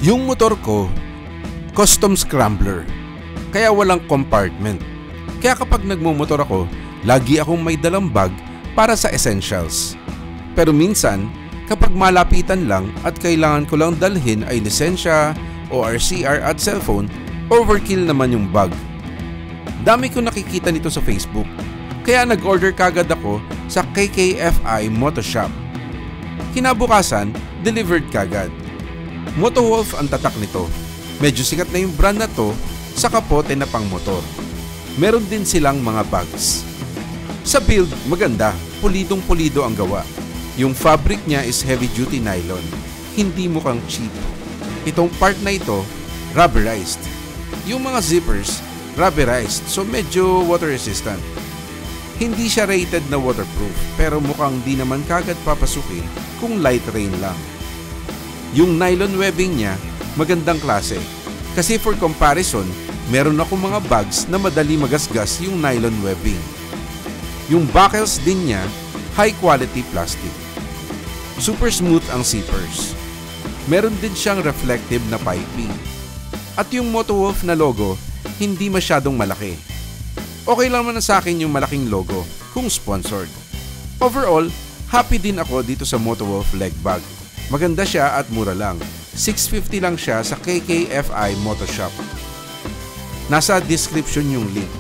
Yung motor ko, custom scrambler, kaya walang compartment. Kaya kapag nagmumotor ako, lagi akong may dalang bag para sa essentials. Pero minsan, kapag malapitan lang at kailangan ko lang dalhin ay lisensya, ORCR at cellphone, overkill naman yung bag. Dami ko nakikita nito sa Facebook, kaya nag-order kagad ako sa KKFI Motoshop. Kinabukasan, delivered kagad. Motowolf ang tatak nito. Medyo sikat na yung brand na to sa kapote na pang motor. Meron din silang mga bags. Sa build, maganda, pulidong-pulido ang gawa. Yung fabric niya is heavy-duty nylon, hindi mukhang cheap. Itong part na ito, rubberized. Yung mga zippers, rubberized, so medyo water resistant. Hindi siya rated na waterproof, pero mukhang di naman kagad papasukin kung light rain lang. Yung nylon webbing niya, magandang klase. Kasi for comparison, meron ako mga bags na madali magasgas yung nylon webbing. Yung buckles din niya, high quality plastic. Super smooth ang zippers. Meron din siyang reflective na piping. At yung Motowolf na logo, hindi masyadong malaki. Okay lang naman sa akin yung malaking logo kung sponsored. Overall, happy din ako dito sa Motowolf leg bag. Maganda siya at mura lang. 650 lang siya sa KKFI Motoshop. Nasa description yung link.